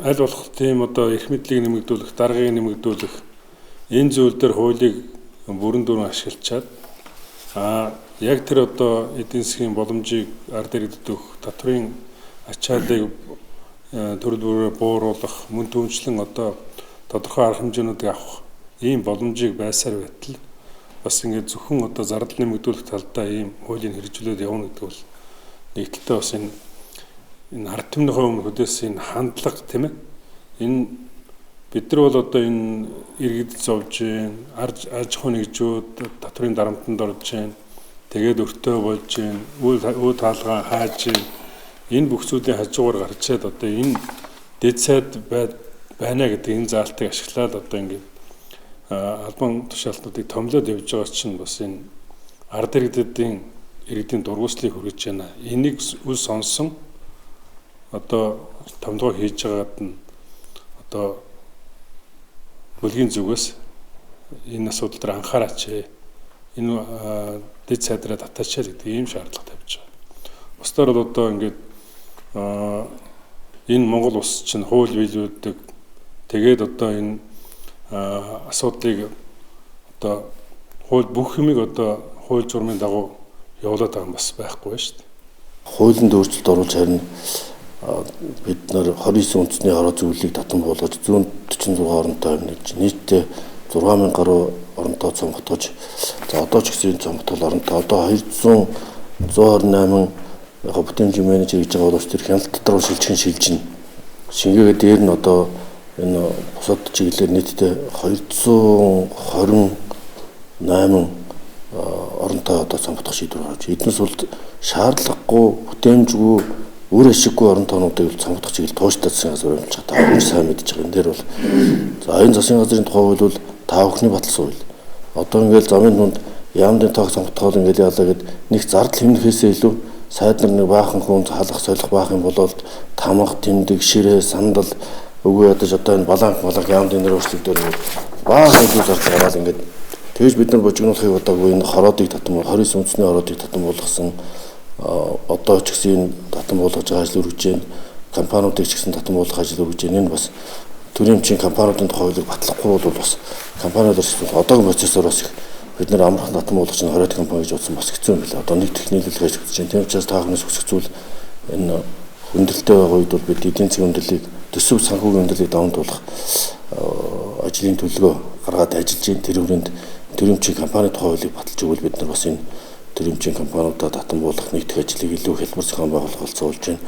Аль болох тийм одоо эрх мэдлийг нэмэгдүүлэх, даргаыг нэмэгдүүлэх энэ зүйл дээр хуулийг бүрэн дүрэн ашиглачаад яг тэр одоо эдийн засгийн боломжийг ард иргэдэд өгөх, татврын ачааллыг төрөл бүрээр бууруулах, мөн түншлэн одоо тодорхой арга хэмжээнүүдийг авах ийм боломжийг байсаар байтал бас ингээд зөвхөн одоо зардал нэмэгдүүлэх талдаа ийм хуулийн хэрэгжүүлээд явна гэдэг бол нэгдэлтэй бас энэ ард түмнийхээ өмнө хөдөөс энэ хандлага тийм ээ. Энэ бид нар бол одоо энэ иргэдэд зовж гин, аж ахуй нэгжүүд татврын дарамтанд орж гин, тэгээд өртөө болж гин, үйл хаалгаа хааж гин. Энэ бүх зүйлийн хажуугаар гарчаад одоо энэ дэд сайд байна гэдэг энэ заалтыг ашиглаад одоо ингээд албан тушаалтнуудыг томлоод явж байгаа чинь бас энэ ард иргэдийн дургуслыг хүргэж байна. Энийг үл сонсон одоо томдгоо хийж байгаад нь одоо бүлгийн зүгээс энэ асуудал дээр анхаараач. Энэ дэд сайдраа татаачаа гэдэг ийм шаардлага тавьж байгаа. Бусдаар бол одоо ингээд энэ Монгол улс чинь хууль биелүүлдэг. Тэгээд одоо энэ асуудлыг одоо хууль бүх юмыг одоо хууль журмын дагуу явуулаад байгаа юм бас байхгүй байна шүү дээ. Хуулинд өөрчлөлт оруулж харин бид нар 29 үндэсний хороо зөвлөлийг татан буулгаж 146 оронтой нэгж нийтдээ 6000 гаруй оронтой цомготгож за одоо ч гэсэн цомготгол оронтой одоо 128 бүтэмжийн менежер гэж байгаа боловч тэр хяналт дотор шилжин шингээгээ дээр нь одоо энэ бусад чиглэлээр нийтдээ 228 оронтой одоо цомготгох шийдвэр гаргаж эднээс бол шаардлагагүй бүтэмжгүй үр ашиггүй орон тоонуудыг цомготгох чиглэл тууштай засгийн газар явуулж байгаа. Та сайн мэдж байгаа. Энэ дээр бол за энэ засгийн газрын тухай бол та бүхний батал суурь. Одоо ингээл замын дунд яамдын тоог цомготгоол ингээл яалаа гэд нэг зардал хэмнэхээсээ илүү сайд нар нэг баахан хүн халах солих баах юм бол тамга тэмдэг ширээ сандал өгөө ядаж одоо энэ баланк яамдын нэр өөрчлөлт дээр баахан зүйл зардал гараад ингээд тэгж бид нар божигнуулахыг удаагүй энэ хороодыг татан 29 үндэсний хороодыг татан болгосон одоо ч гэсэн татан буулгаж байгаа ажил үргэж байна. Компаниудыг ч гэсэн татан буулгах ажил үргэж байна. Энэ бас төрийн эмчийн компаниудын тухайлыг батлахгүй бол бас компаниуд одоогийн процессор бас бид нар амрах татан буулгах чинь 20 компани гэж утсан бас хэцүү юм байна. Одоо нэг техникэлж гэж үзэж байна. Тийм учраас та бүхнээс хүсэх зүйл энэ хүндрэлтэй байгаа үед бол бид эдийн засгийн хүндрэлийг төсөв санхүүгийн хүндрэлийг даван туулах ажлын төлөвлөгөө гаргаад ажиллаж байна. Тэр хүрээнд төрийн эмчийн компани тухайлыг баталж өгвөл бид нар бас энэ төрийн эмчийн компаниудад татан буулгах нэгдэх ажлыг илүү хялбар зохион байгуулах болцоолж байна.